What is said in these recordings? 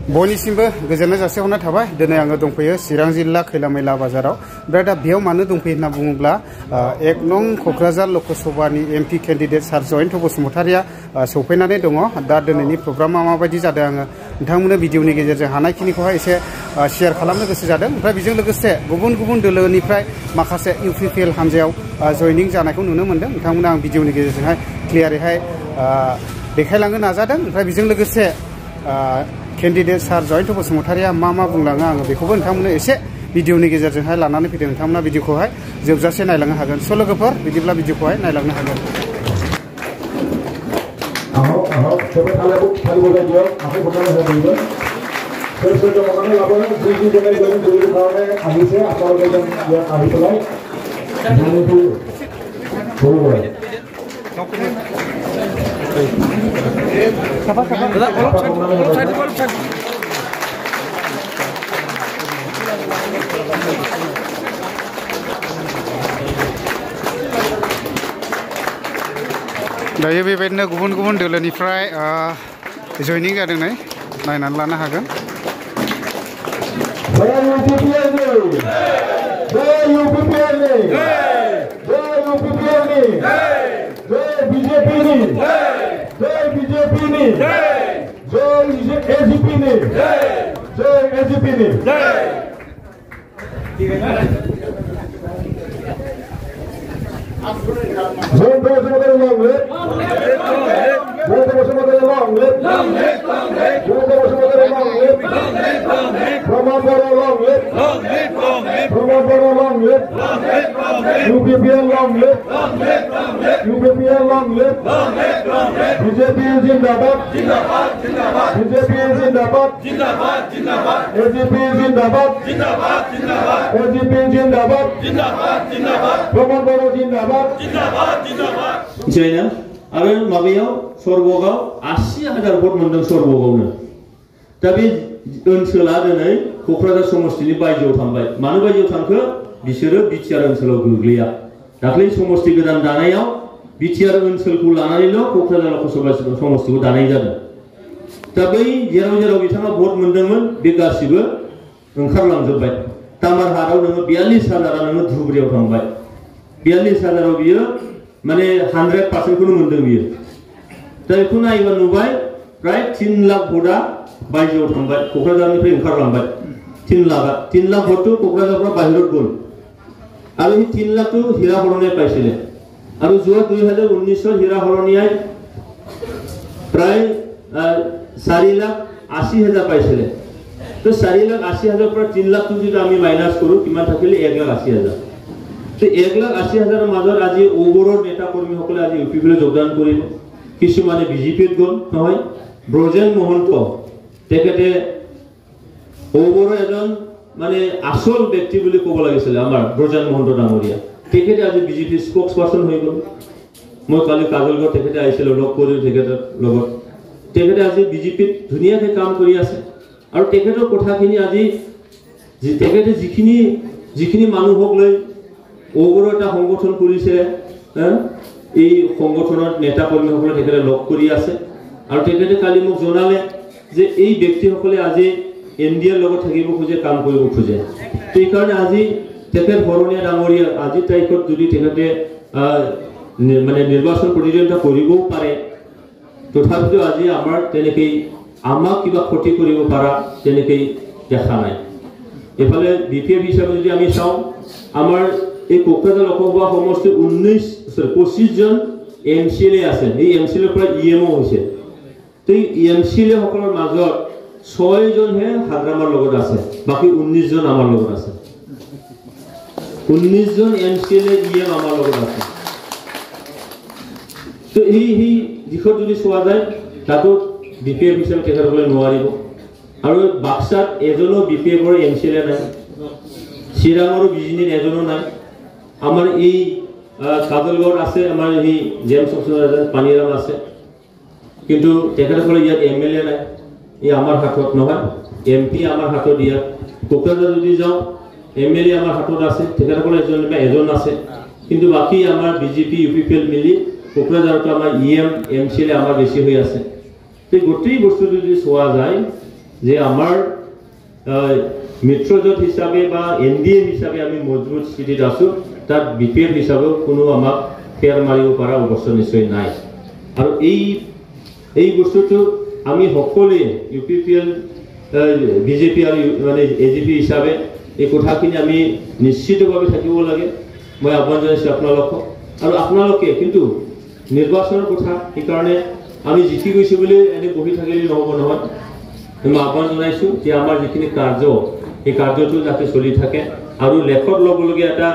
बयनिसिमबो गोजोननाय जासिहरनाय थाबाय दिनै आङो दंफैयो चिरां जिल्ला खैलामैला बाजाराव ओमफ्राय दा बेयाव मानो दंफैयो होनना बुङोब्ला 1 नं क'क्राझार लकसभानि एमपि केन्डिडेट सार जयन्त बसुमतारिया सौफैनानै दङ दा दिनैनि प्रग्रामा माबायदि जादों आङो नोंथांमोननो भिडिअनि गेजेरजों हानायखिनिखौहाय एसे शेयार खालामनो गोसो जादों ओमफ्राय बेजों लोगोसे गुबुन गुबुन दोलोनिफ्राय माखासे इउपिपिएल हान्जायाव जयनिं जानायखौ नुनो मोन्दों नोंथांमोननो आं भिडिअनि गेजेरजोंहाय क्लियारैहाय देखायलांनो नाजादों ओमफ्राय बेजों लोगोसे केन्डिडेट सार जयन्त बसुमतारिया मा बुंलाङो आङो बेखौबो नोंथांमोननो एसे भिडिअनि गेजेरजोंहाय लानानै फैदों नोंथांमोना भिडिअखौहाय जोबजासे नायलांनो हागोन स' लोगोफोर बिदिब्ला भिडिअखौहाय नायलांनो हागोन दायो बेबायदिनो गुबुन गुबुन दोलोनिफ्राय जयनिं जादों नायनानै लानो हागोन UPPL long live, UPPL long live, BJP जिंदाबाद, जिंदाबाद, जिंदाबाद, BJP जिंदाबाद, जिंदाबाद, जिंदाबाद, AGP जिंदाबाद, जिंदाबाद, जिंदाबाद, AGP जिंदाबाद, जिंदाबाद, जिंदाबाद, प्रमोद बर' जिंदाबाद, जिंदाबाद, जिंदाबाद। मिथिबायना आरो माबायाव सरबगाव 80,000 भट मोनदों सरबगावनो दा बे ओनसोला दिनै क'क्राझार समष्टिनि बायजोआव थांबाय मानो बायजोआव थांखो बिसोरो बिटिआर ओनसोलाव गोग्लैया दाख्लै समष्टि गोदान दानायाव बिटिआर ओनसोलखौ लानानैल' क'क्राझार लकसभा समष्टिखौ दानाय जादों दा बै जेराव जेराव बिथाङा भट मोनदोंमोन बे गासिबो ओंखारलांजोबबाय तामारहाटआव नोङो 42,000 नोङो धुबुरियाव थांबाय 42,000 बियो माने 100%खौनो मोनदों बियो दा बेखौ नायोबा नुबाय प्राय 3 लाख भटआ बायजोआव थांबाय क'क्राझारनिफ्राय ओंखारलांबाय 3 लाख भटটো क'क्राझारफ्रा बाहिৰত গ'ল আৰু এই 3 লাখটো হীৰা হৰণীয়াই পাইছিলে আৰু যোৱা 2019 হীৰা হৰণীয়াই প্ৰায় 4,80,000 পাইছিলে তো 4,80,000 পৰা 3 লাখটো যদি আমি মাইনাস কৰো কিমান থাকিলে 1,80,000 তো 1,80,000 মাজত আজি ওবৰৰ নেতা কৰ্মীসকলে আজি ইউপিপিলৈ যোগদান কৰিলে কিছুমানে বিজেপিত গ'ল নহয় ব্ৰজেন মহন্ত তেখেতে ওবৰৰ এজন মানে আসল ব্যক্তি বুলি ক'ব লাগিছিল আমাৰ ব্ৰজেন মহন্ত ডাঙৰীয়া তেখেতে আজি বিজেপি স্পোক্স পাৰ্সন হৈ গ'ল মই কালি কাজলগড় তেখেতে আহিছিল লগ কৰি তেখেতৰ লগত তেখেতে আজি বিজেপিত ধুনীয়াকৈ কাম কৰি আছে আৰু তেখেতৰ কথাখিনি আজি তেখেতে যিখিনি মানুহক লৈ ওবৰৰ এটা সংগঠন কৰিছে এই সংগঠনৰ নেতা কৰ্মীসকলে তেখেতে লগ কৰি আছে আৰু তেখেতে কালি মোক জনালে যে এই ব্যক্তিসকলে আজি এনডিএৰ লগত থাকিব খোজে কাম কৰিব খোজে এই কাৰণে আজি তেখেত হৰণীয়া ডাঙৰীয়া আজি তাৰিখত যদি তেখেতে মানে নিৰ্বাচন প্ৰতিদ্বন্দ্বিতা কৰিবও পাৰে তথাপিতো আজি আমাৰ তেনেকৈ আমাক কিবা ক্ষতি কৰিব পৰা তেনেকৈ দেখা নাই এফালে বিপিএফ হিচাপে যদি আমি চাওঁ আমাৰ এই কোকৰাঝাৰ লোকসভা সমষ্টিৰ 25 জন এমচিএলএ আছে এই এমচিএলএৰ পৰা ইএমও হৈছে তো এমচিএলএ সকলৰ মাজত 6 জনহে হাগ্ৰামাৰ লগত আছে বাকি 19 জন আমাৰ লগত আছে 19 জন এমচিএলএ ইএম আমাৰ লগত আছে তো এই দিশত যদি চোৱা যায় তাতো বিপিএফ হিচাপে তেখেতসকলে নোৱাৰিব আৰু বাক্সাত এজনো বিপিএফৰ এমচিএলএ নাই চিৰাঙৰো বিজনীৰ এজনো নাই আমাৰ এই কাজলগড় আছে আমাৰ এই জেমছ পানীৰাম আছে কিন্তু তেখেতসকলে ইয়াত এমএলএ নাই এই আমাৰ হাতত নহয় এমপি আমাৰ হাতত ইয়াত কোকৰাঝাৰ যদি যাওঁ এমএলএ আমাৰ হাতত আছে তেখেতসকলে এজন আছে কিন্তু বাকি আমাৰ বিজেপি ইউপিপিএল মিলি কোকৰাঝাৰত আমাৰ ইএম এমচিএলএ আমাৰ বেছি হৈ আছে তো গোটেই বস্তু যদি চোৱা যায় যে আমাৰ মিত্ৰজোঁট হিচাপে বা NDA হিচাপে আমি মজবুত স্থিতিত আছোঁ, তাত BPF হিচাপেও কোনো আমাক ফেৰ মাৰিব পৰা অৱস্থা নিশ্চয় নাই। আৰু এই বস্তুটো আমি সকলোৱে UPPL BJP আৰু মানে AGP হিচাপে এই কথাখিনি আমি নিশ্চিতভাৱে থাকিব লাগে। মই আহ্বান জনাইছোঁ আপোনালোকক। আৰু আপোনালোকে কিন্তু নিৰ্বাচনৰ কথা সেইকাৰণে আমি জিকি গৈছোঁ বুলি এনে বহি থাকিলে নহ'ব নহয়। মই আহ্বান জনাইছোঁ যে আমাৰ যিখিনি কাৰ্য সেই কাৰ্যটো যাতে চলি থাকে আৰু লেখত ল'বলগীয়া এটা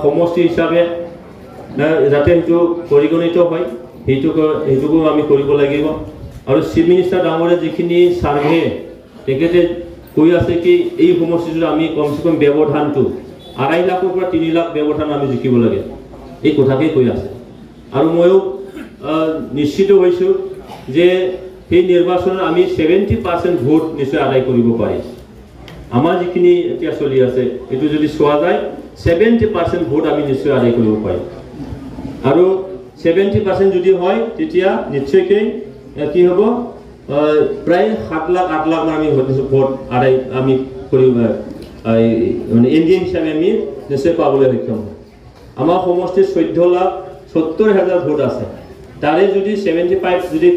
সমষ্টি হিচাপে যাতে সেইটো পৰিগণিত হয় সেইটোকো আমি কৰিব লাগিব। আৰু চিফ মিনিষ্টাৰ ডাঙৰে যিখিনি ছাৰ্ভে তেখেতে কৈ আছে কি এই সমষ্টিটোত আমি কমচে কম ব্যৱধানটো 2.5 লাখৰ পৰা 3 লাখ ব্যৱধান আমি জিকিব লাগে, এই কথাকেই কৈ আছে। আৰু ময়ো নিশ্চিত হৈছোঁ যে সেই নিৰ্বাচনত আমি 70% ভোট নিশ্চয় আদায় কৰিব পাৰিম। আমাৰ যিখিনি এতিয়া চলি আছে এইটো যদি চোৱা যায় 70% ভোট আমি নিশ্চয় আদায় কৰিব পাৰিম। আৰু 70% যদি হয় তেতিয়া নিশ্চয়কৈ কি হ'ব, প্ৰায় 7 লাখ 8 লাখ আমি ভোট আদায় আমি কৰিব মানে NDA হিচাপে আমি নিশ্চয় পাবলৈ সক্ষম হ'ম। আমাৰ সমষ্টিত 14,70,000 ভোট আছে, তাৰে যদি 75 যদি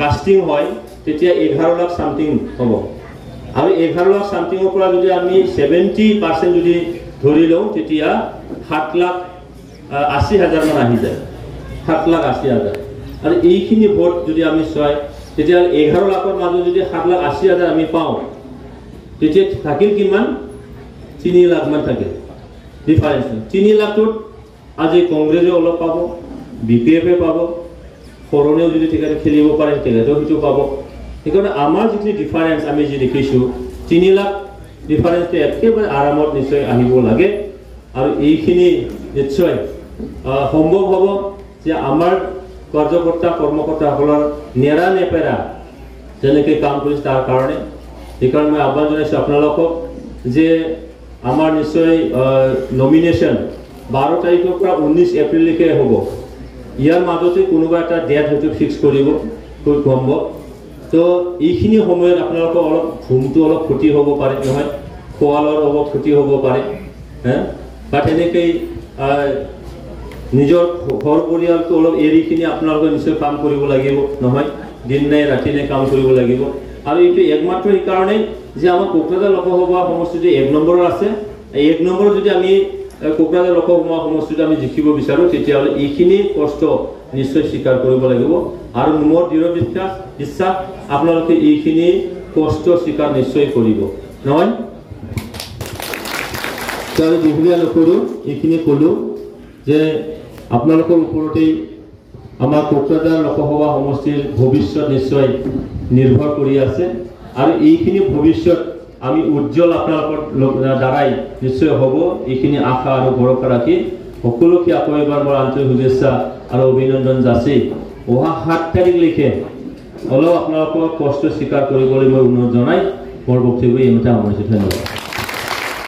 কাষ্টিং হয় তেতিয়া 11 লাখ সামথিং হ'ব। আৰু 11 লাখ সামথিঙৰ পৰা যদি আমি 70% যদি ধৰি লওঁ তেতিয়া 7,80,000 মান আহি যায়, 7,80,000। আৰু এইখিনি ভোট যদি আমি চাই তেতিয়া 11 লাখৰ মাজত যদি 7,80,000 আমি পাওঁ তেতিয়া থাকিল কিমান, 3 লাখ মান থাকে ডিফাৰেঞ্চ। 3 লাখটোত আজি কংগ্ৰেছে অলপ পাব, BPF পাব, ফৰণেও যদি তেখেতে খেলিব পাৰে তেখেতেও সেইটো পাব। সেইকাৰণে আমাৰ যিখিনি ডিফাৰেঞ্চ আমি যি দেখিছোঁ 3 লাখ ডিফাৰেঞ্চটো একেবাৰে আৰামত নিশ্চয় আহিব লাগে। আৰু এইখিনি নিশ্চয় সম্ভৱ হ'ব যে আমাৰ কাৰ্যকৰ্তা কৰ্মকৰ্তাসকলৰ নেৰা নেপেৰা যেনেকৈ কাম কৰিছে তাৰ কাৰণে। সেইকাৰণে মই আহ্বান জনাইছোঁ আপোনালোকক যে আমাৰ নিশ্চয় নমিনেশ্যন 12 তাৰিখৰ পৰা 19 এপ্ৰিললৈকে হ'ব। ইয়াৰ মাজতে কোনোবা এটা ডেট হয়তো ফিক্স কৰিব খুব সম্ভৱ। তো এইখিনি সময়ত আপোনালোকৰ অলপ ঘুমটো অলপ ক্ষতি হ'ব পাৰে নহয়, খোৱালৰ অলপ ক্ষতি হ'ব পাৰে বা তেনেকৈ নিজৰ ঘৰ পৰিয়ালটো অলপ এৰিখিনি আপোনালোকে নিশ্চয় কাম কৰিব লাগিব নহয়, দিন নাই ৰাতি নাই কাম কৰিব লাগিব। আৰু এইটো একমাত্ৰ সেইকাৰণেই যে আমাৰ কোকৰাঝাৰ লোকসভা সমষ্টিটো 1 নম্বৰত আছে। 1 নম্বৰত যদি আমি কোকৰাঝাৰ লোকসভা সমষ্টিটো আমি জিকিব বিচাৰোঁ তেতিয়াহ'লে এইখিনি কষ্ট নিশ্চয় স্বীকাৰ কৰিব লাগিব। আৰু মোৰ দৃঢ় বিশ্বাস আপোনালোকে এইখিনি কষ্ট স্বীকাৰ নিশ্চয় কৰিব নহয়। আৰু দীঘলীয়া নকৰোঁ, এইখিনি ক'লোঁ যে আপোনালোকৰ ওপৰতেই আমাৰ কোকৰাঝাৰ লোকসভা সমষ্টিৰ ভৱিষ্যত নিশ্চয় নিৰ্ভৰ কৰি আছে। আৰু এইখিনি ভৱিষ্যত আমি উজ্জ্বল আপোনালোকৰ দ্বাৰাই নিশ্চয় হ'ব, এইখিনি আশা আৰু ভৰসা ৰাখি সকলোকে আকৌ এবাৰ মোৰ আন্তৰিক শুভেচ্ছা আৰু অভিনন্দন যাচি অহা 7 তাৰিখলৈকে অলপ আপোনালোকৰ কষ্ট স্বীকাৰ কৰিবলৈ মই অনুৰোধ জনাই মোৰ বক্তব্য ইমানতে সামৰিছোঁ। ধন্যবাদ।